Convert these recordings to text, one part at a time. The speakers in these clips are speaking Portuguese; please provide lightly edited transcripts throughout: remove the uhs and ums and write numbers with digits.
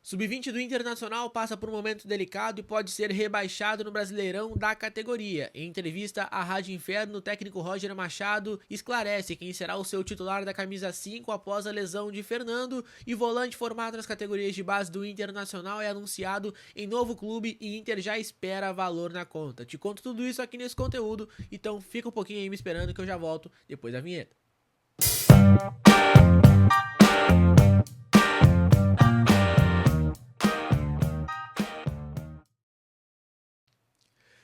Sub-20 do Internacional passa por um momento delicado e pode ser rebaixado no Brasileirão da categoria. Em entrevista à Rádio Inferno, o técnico Roger Machado esclarece quem será o seu titular da camisa 5 após a lesão de Fernando, e volante formado nas categorias de base do Internacional é anunciado em novo clube e Inter já espera valor na conta. Te conto tudo isso aqui nesse conteúdo, então fica um pouquinho aí me esperando que eu já volto depois da vinheta.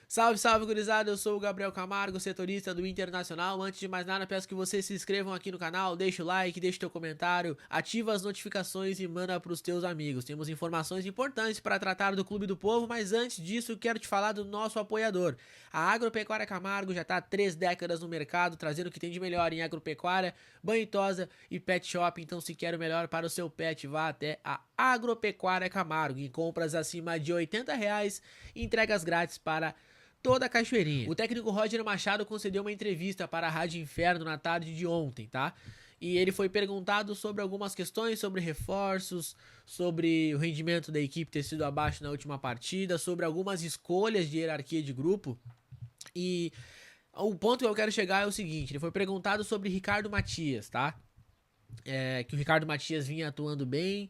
Salve, salve, gurizada, eu sou o Gabriel Camargo, setorista do Internacional. Antes de mais nada, peço que vocês se inscrevam aqui no canal, deixe o like, deixe teu comentário, ativa as notificações e manda pros teus amigos. Temos informações importantes para tratar do Clube do Povo, mas antes disso, quero te falar do nosso apoiador. A Agropecuária Camargo já está há 3 décadas no mercado, trazendo o que tem de melhor em agropecuária, banho e tosa e pet shop. Então, se quer o melhor para o seu pet, vá até a Agropecuária Camargo. Em compras acima de R$80, entregas grátis para toda a cachoeirinha. O técnico Roger Machado concedeu uma entrevista para a Rádio Inferno na tarde de ontem, tá? E ele foi perguntado sobre algumas questões, sobre reforços, sobre o rendimento da equipe ter sido abaixo na última partida, sobre algumas escolhas de hierarquia de grupo. E o ponto que eu quero chegar é o seguinte: ele foi perguntado sobre Ricardo Matias, tá? Que o Ricardo Matias vinha atuando bem.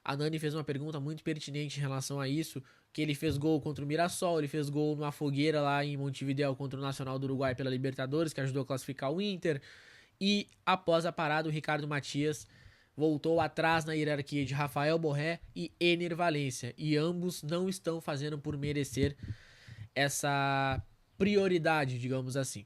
A Nani fez uma pergunta muito pertinente em relação a isso, que ele fez gol contra o Mirassol, ele fez gol numa fogueira lá em Montevidéu contra o Nacional do Uruguai pela Libertadores, que ajudou a classificar o Inter. E após a parada, o Ricardo Matias voltou atrás na hierarquia de Rafael Borré e Ener Valencia, e ambos não estão fazendo por merecer essa prioridade, digamos assim.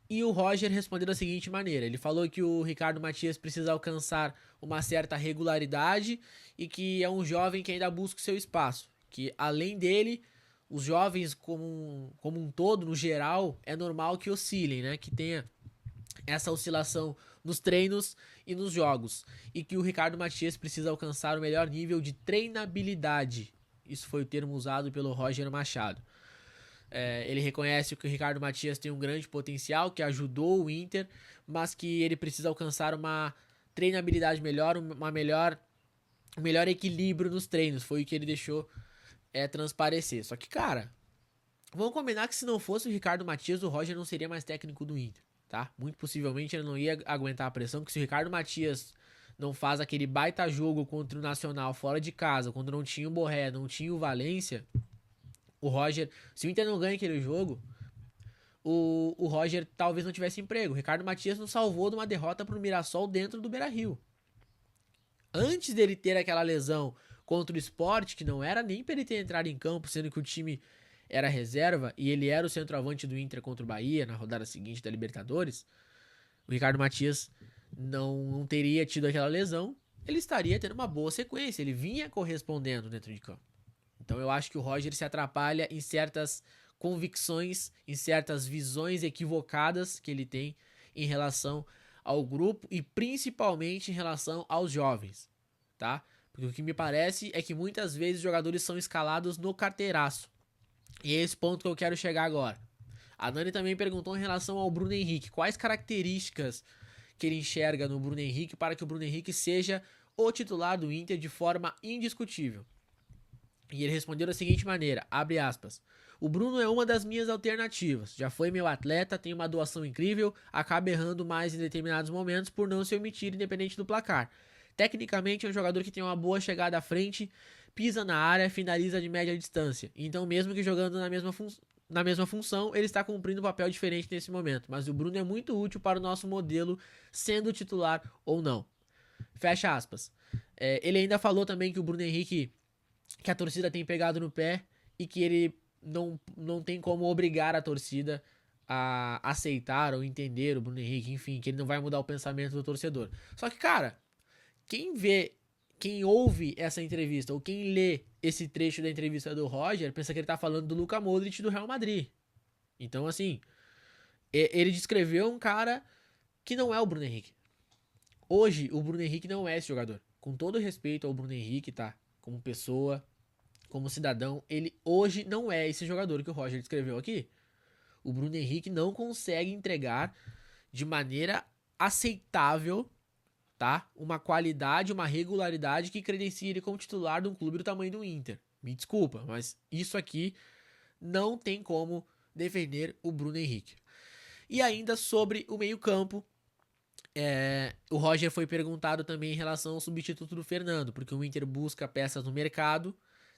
E o Roger respondeu da seguinte maneira: ele falou que o Ricardo Matias precisa alcançar uma certa regularidade e que é um jovem que ainda busca o seu espaço. Que além dele, os jovens como um todo, no geral, é normal que oscilem, né? Que tenha essa oscilação nos treinos e nos jogos. E que o Ricardo Matias precisa alcançar o melhor nível de treinabilidade. Isso foi o termo usado pelo Roger Machado. Ele reconhece que o Ricardo Matias tem um grande potencial, que ajudou o Inter, mas que ele precisa alcançar uma treinabilidade melhor, um melhor equilíbrio nos treinos. Foi o que ele deixou transparecer. Só que, cara, vamos combinar que se não fosse o Ricardo Matias, o Roger não seria mais técnico do Inter, tá? Muito possivelmente ele não ia aguentar a pressão, que se o Ricardo Matias não faz aquele baita jogo contra o Nacional fora de casa, quando não tinha o Borré, não tinha o Valência, o Roger, se o Inter não ganha aquele jogo, o Roger talvez não tivesse emprego. O Ricardo Matias nos salvou de uma derrota pro Mirassol dentro do Beira-Rio. Antes dele ter aquela lesão contra o Sport, que não era nem pra ele ter entrado em campo, sendo que o time era reserva e ele era o centroavante do Inter contra o Bahia na rodada seguinte da Libertadores, o Ricardo Matias não teria tido aquela lesão, ele estaria tendo uma boa sequência, ele vinha correspondendo dentro de campo. Então eu acho que o Roger se atrapalha em certas convicções, em certas visões equivocadas que ele tem em relação ao grupo e principalmente em relação aos jovens, tá? Porque o que me parece é que muitas vezes os jogadores são escalados no carteiraço. E é esse ponto que eu quero chegar agora. A Nani também perguntou em relação ao Bruno Henrique. Quais características que ele enxerga no Bruno Henrique para que o Bruno Henrique seja o titular do Inter de forma indiscutível? E ele respondeu da seguinte maneira, abre aspas: o Bruno é uma das minhas alternativas, já foi meu atleta, tem uma doação incrível, acaba errando mais em determinados momentos por não se omitir independente do placar. Tecnicamente é um jogador que tem uma boa chegada à frente, pisa na área, finaliza de média distância, então mesmo que jogando na mesma função, ele está cumprindo um papel diferente nesse momento, mas o Bruno é muito útil para o nosso modelo, sendo titular ou não. Fecha aspas. Ele ainda falou também que o Bruno Henrique, que a torcida tem pegado no pé e que ele não tem como obrigar a torcida a aceitar ou entender o Bruno Henrique, enfim, que ele não vai mudar o pensamento do torcedor. Só que, cara, quem ouve essa entrevista ou quem lê esse trecho da entrevista do Roger pensa que ele tá falando do Luka Modric do Real Madrid. Então, assim, ele descreveu um cara que não é o Bruno Henrique. Hoje, o Bruno Henrique não é esse jogador. Com todo respeito ao Bruno Henrique, tá? Como pessoa, como cidadão, ele hoje não é esse jogador que o Roger descreveu aqui. O Bruno Henrique não consegue entregar de maneira aceitável tá? Uma qualidade, uma regularidade que credencia ele como titular de um clube do tamanho do Inter. Me desculpa, mas isso aqui não tem como defender o Bruno Henrique. E ainda sobre o meio-campo, o Roger foi perguntado também em relação ao substituto do Fernando, porque o Inter busca peças no mercado.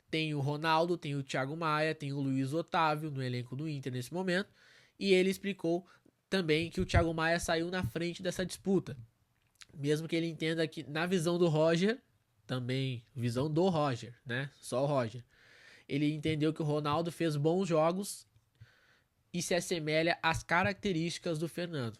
Tem o Ronaldo, tem o Thiago Maia, tem o Luiz Otávio no elenco do Inter nesse momento. E ele explicou também que o Thiago Maia saiu na frente dessa disputa. Mesmo que ele entenda que, na visão do Roger, também visão do Roger, né? Só o Roger. Ele entendeu que o Ronaldo fez bons jogos e se assemelha às características do Fernando.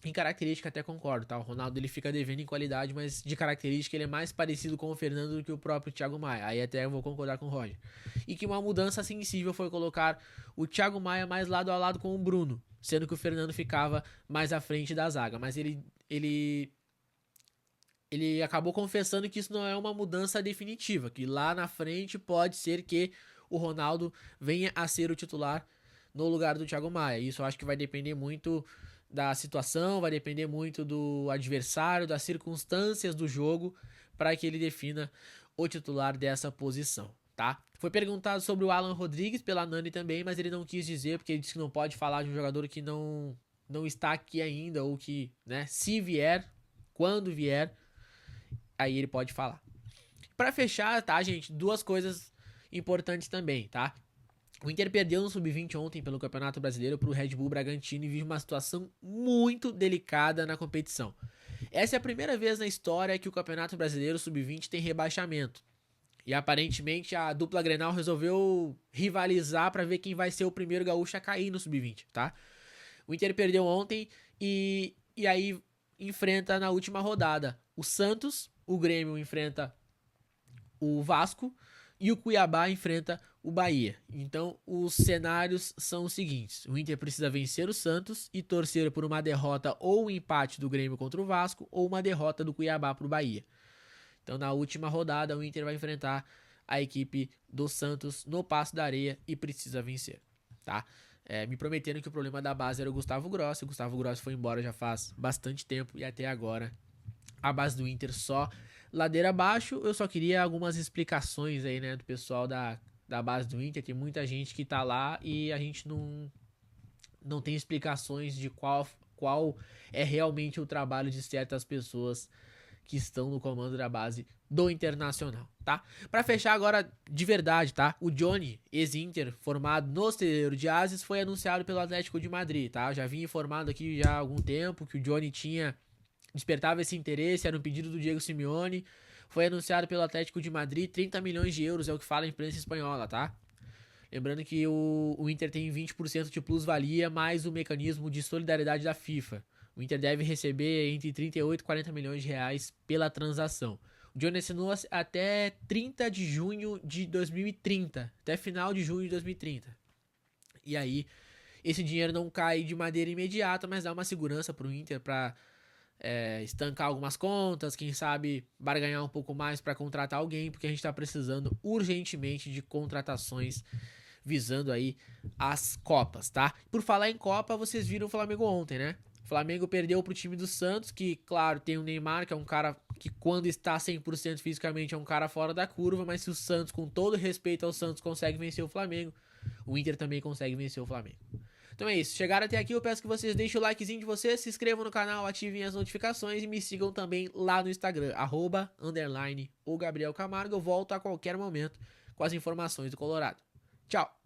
Em característica até concordo, tá? O Ronaldo ele fica devendo em qualidade, mas de característica ele é mais parecido com o Fernando do que o próprio Thiago Maia. Aí até eu vou concordar com o Roger. E que uma mudança sensível foi colocar o Thiago Maia mais lado a lado com o Bruno, sendo que o Fernando ficava mais à frente da zaga. Mas ele acabou confessando que isso não é uma mudança definitiva, que lá na frente pode ser que o Ronaldo venha a ser o titular no lugar do Thiago Maia. Isso eu acho que vai depender muito da situação, vai depender muito do adversário, das circunstâncias do jogo, para que ele defina o titular dessa posição, tá? Foi perguntado sobre o Alan Rodrigues pela Nani também, mas ele não quis dizer, porque ele disse que não pode falar de um jogador que não está aqui ainda, ou que, né, se vier, quando vier, aí ele pode falar. Para fechar, tá, gente, duas coisas importantes também, tá? O Inter perdeu no Sub-20 ontem pelo Campeonato Brasileiro para o Red Bull Bragantino e vive uma situação muito delicada na competição. Essa é a primeira vez na história que o Campeonato Brasileiro Sub-20 tem rebaixamento. E aparentemente a dupla Grenal resolveu rivalizar para ver quem vai ser o primeiro gaúcho a cair no Sub-20, tá? O Inter perdeu ontem e aí enfrenta na última rodada o Santos, o Grêmio enfrenta o Vasco e o Cuiabá enfrenta o Bahia. Então, os cenários são os seguintes. O Inter precisa vencer o Santos e torcer por uma derrota ou um empate do Grêmio contra o Vasco ou uma derrota do Cuiabá para o Bahia. Então, na última rodada, o Inter vai enfrentar a equipe do Santos no Passo da Areia e precisa vencer, tá? Me prometeram que o problema da base era o Gustavo Grossi. O Gustavo Grossi foi embora já faz bastante tempo e até agora a base do Inter só ladeira abaixo. Eu só queria algumas explicações aí, né, do pessoal da base do Inter. Tem muita gente que tá lá e a gente não tem explicações de qual é realmente o trabalho de certas pessoas que estão no comando da base do Internacional, tá? Pra fechar agora de verdade, tá? O Johnny, ex-Inter, formado no Celeiro de Ases, foi anunciado pelo Atlético de Madrid, tá? Eu já vim informado aqui já há algum tempo que o Johnny despertava esse interesse, era um pedido do Diego Simeone. Foi anunciado pelo Atlético de Madrid, 30 milhões de euros é o que fala a imprensa espanhola, tá? Lembrando que o Inter tem 20% de plusvalia mais o mecanismo de solidariedade da FIFA. O Inter deve receber entre 38 e 40 milhões de reais pela transação. O Johnny assinou até 30 de junho de 2030, até final de junho de 2030. E aí, esse dinheiro não cai de maneira imediata, mas dá uma segurança pro Inter para estancar algumas contas, quem sabe barganhar um pouco mais para contratar alguém, porque a gente está precisando urgentemente de contratações visando aí as Copas, tá? Por falar em Copa, vocês viram o Flamengo ontem, né? O Flamengo perdeu pro time do Santos, que, claro, tem o Neymar, que é um cara que quando está 100% fisicamente é um cara fora da curva, mas se o Santos, com todo respeito ao Santos, consegue vencer o Flamengo, o Inter também consegue vencer o Flamengo. Então é isso, chegaram até aqui, eu peço que vocês deixem o likezinho de vocês, se inscrevam no canal, ativem as notificações e me sigam também lá no Instagram, @_o Gabriel Camargo. Eu volto a qualquer momento com as informações do Colorado. Tchau!